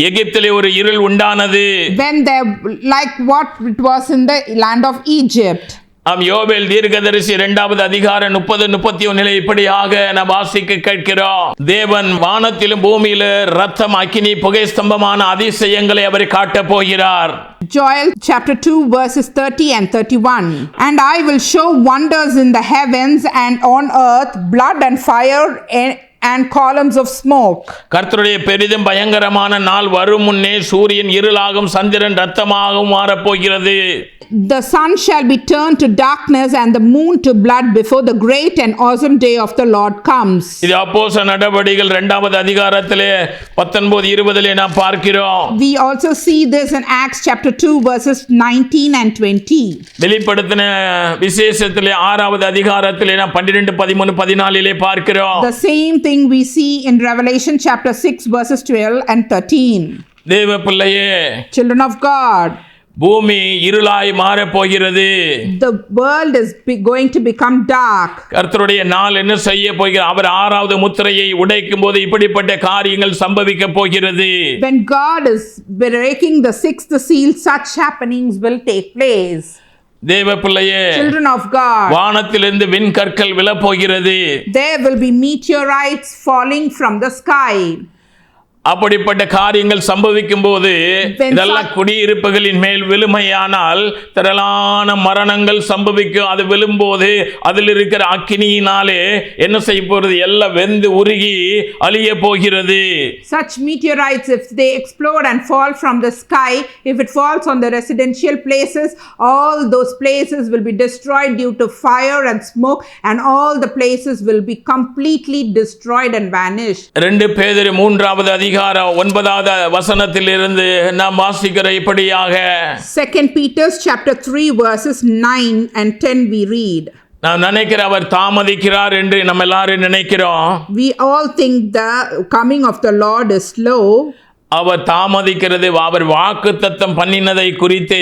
எகிப்திலே ஒரு இருள் உண்டானது. When there, like what it was in the land of Egypt. யோவேல் தீர்க்கதரிசி 2வது அதிகாரம் 30-31 இப்படியாக நாம் வாசிக்க கேட்கிறோம். தேவன் வானத்திலும் பூமியிலும் இரத்தம், அக்கினி, புகை ஸ்தம்பமான அதிசயங்களை அவர் காட்டப் போகிறார். Joel chapter 2 verses 30 and 31. And I will show wonders in the heavens and on earth, blood and fire and columns of smoke. கர்த்தருடைய பெரிதும் பயங்கரமான நாள் வரும் முன்னே சூரியன் இருளாகும், சந்திரன் இரத்தமாகவும் மாறப் போகிறது. The sun shall be turned to darkness and the moon to blood before the great and awesome day of the Lord comes. இது அப்போஸ்தலர் நடபடிகள் 2வது அதிகாரத்திலே 19-20 நாம் பார்க்கிறோம். We also see this in Acts chapter 2 verses 19 and 20. வெளிப்படுத்தின விசேஷத்திலே 6வது அதிகாரத்திலே நாம் 12-13-14 பார்க்கிறோம். The same thing we see in Revelation chapter 6 verses 12 and 13. தேவ பிள்ளையே, Children of God, பூமி இருளாய் மாறப் போகிறது. the world is going to become dark. கர்த்தருடைய நாள் என்ன செய்ய போகிறார்? அவர் 6வது முத்திரையை உடைக்கும் போது இப்படிப்பட்ட காரியங்கள் சம்பவிக்க போகிறது. When God is breaking the 6th seal, such happenings will take place. தேவ பிள்ளையே, Children of God, வானத்திலிருந்து விண்கற்கள் விழப்போகிறது. there will be meteorites falling from the sky. அப்படிப்பட்ட காரியங்கள் சம்பவிக்கும் போது இதெல்லாம் குடியிருப்புகளின் மேல் விழுமையானால் திரளான மரணங்கள் சம்பவிக்கும். அது விழும்போது அதில் இருக்கிற அக்கினியினாலே என்ன செய்ய போகிறது? எல்லாம் வெந்து உருகி அழிய போகிறது. Such meteorites, if they explode and fall from the sky, if it falls on the residential places, all those places will be destroyed due to fire and smoke, and all the places will be completely destroyed and vanished. 2 பேதுரு 3வது அதிகாரம் 9வது வசனத்திலிருந்து நாம் வாசிக்கிற இப்படியாக 2 Peter chapter 3 verses 9 and 10 we read. நான் நினைக்கிறேன் அவர் தாமதிக்கிறார் என்று நம்ம எல்லாரும் நினைக்கிறோம். We all think the coming of the Lord is slow. அவர் தாமதிக்கிறது, அவர் வாக்குத்தத்தம் பண்ணினதை குறித்து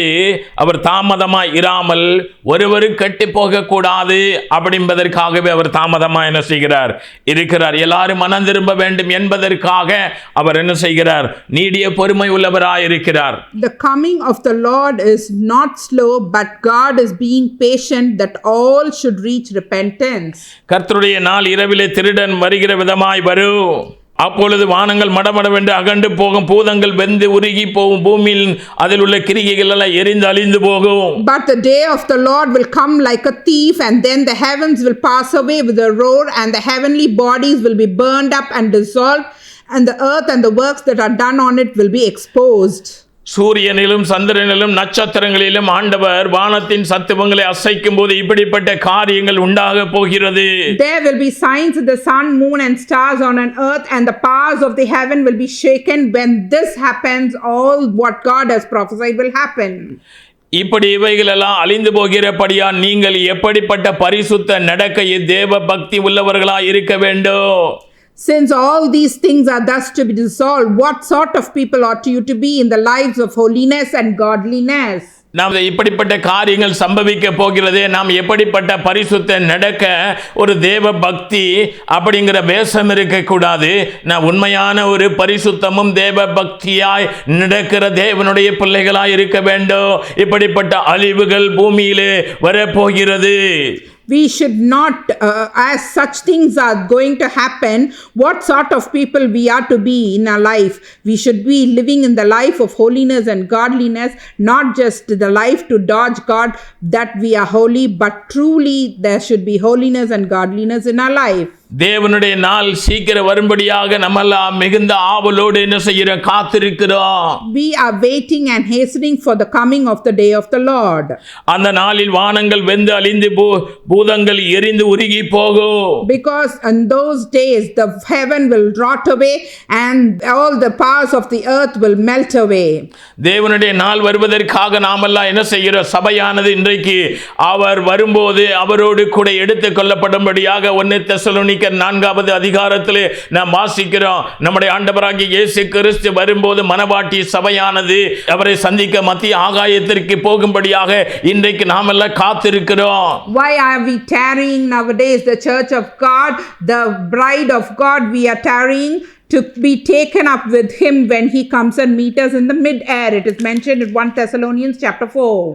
அவர் தாமதமாய் இராமல் ஒருவரும் கெட்டு போக கூடாது அப்படின்பதற்காகவே அவர் தாமதமாக என்ன செய்கிறார் இருக்கிறார். எல்லாரும் மனம் திரும்ப வேண்டும் என்பதற்காக அவர் என்ன செய்கிறார்? நீடிய பொறுமை உள்ளவராய் இருக்கிறார். The coming of the Lord is not slow, but God is being patient that all should reach repentance. கர்த்தருடைய நாள் இரவிலே திருடன் வருகிற விதமாய் வரும். அப்பொழுது வானங்கள் மடமடவென்று அகண்டு போகும், பூதங்கள் வெந்து உருகி போகும், பூமியில் அதில் உள்ள கிரிகைகள் எல்லாம் எரிந்து அழிந்து போகும். But the day of the Lord will come like a thief, and then the heavens will pass away with a roar, and the heavenly bodies will be burned up and dissolved, and the earth and the works that are done on it will be exposed. சூரியனிலும் சந்திரனிலும் நட்சத்திரங்களிலும் ஆண்டவர் வானத்தின் சத்துவங்களை அசைக்கும் போது இப்படிப்பட்ட காரியங்கள் உண்டாக போகிறது. There will be signs of the sun, moon and stars on an earth, and the powers of the heaven will be shaken. When this happens, all what God has prophesied will happen. இப்படி இவைகள் எல்லாம் அழிந்து போகிறபடியா நீங்கள் எப்படிப்பட்ட பரிசுத்த நடக்கையை தேவ பக்தி உள்ளவர்களாய் இருக்க வேண்டும். Since all these things are thus to be dissolved, what sort of people ought you to be in the lives of holiness and godliness? நாம் இப்படிப்பட்ட காரியங்கள் சம்பவிக்க போகிறதே, நாம் எப்படிப்பட்ட பரிசுத்த நடக்க ஒரு தேவ பக்தி அப்படிங்கிற வேஷம் இருக்கக்கூடாது. நான் உண்மையான ஒரு பரிசுத்தமும் தேவ பக்தியாய் நடக்கிற தேவனுடைய பிள்ளைகளாய் இருக்க வேண்டும். இப்படிப்பட்ட அழிவுகள் பூமியிலே வரப்போகிறது. We should not, as such things are going to happen, what sort of people we are to be in our life. We should be living in the life of holiness and godliness, not just the life to dodge God, that we are holy, but truly there should be holiness and godliness in our life. தேவனுடைய நாள் சீக்கிரம் வரும்படியாக நம்மெல்லாம் மிகுந்த ஆவலோடு என்ன செய்கிறோம்? காத்திருக்கிறோம். We are waiting and hastening for the coming of the day of the Lord. அந்த நாளில் வானங்கள் வெந்து அழிந்து பூதங்கள் எரிந்து உருகி போகும். Because in those days the heaven will rot away and all the powers of the earth will melt away. தேவனுடைய நாள் வருவதற்காக நாமெல்லாம் என்ன செய்கிறோம்? சபையானது இன்றைக்கு அவர் வரும்போது அவரோடு கூட எடுத்துக் கொள்ளப்படும்படியாக 1 தெசலோனிக்கர் 4வது அதிகாரத்திலே நாம் வாசிக்கிறோம். நம்முடைய ஆண்டவராகிய இயேசு கிறிஸ்து வரும்போது மனவாட்டி சபையானது அவரை சந்திக்க மத்திய ஆகாயத்திற்கு போகும்படியாக இன்றைக்கு நாம் எல்லாம் காத்திருக்கிறோம். Why are we tarrying nowadays? The church of God, the bride of God, we are tarrying to be taken up with him when he comes and meet us in the mid-air. It is mentioned in 1 Thessalonians chapter 4.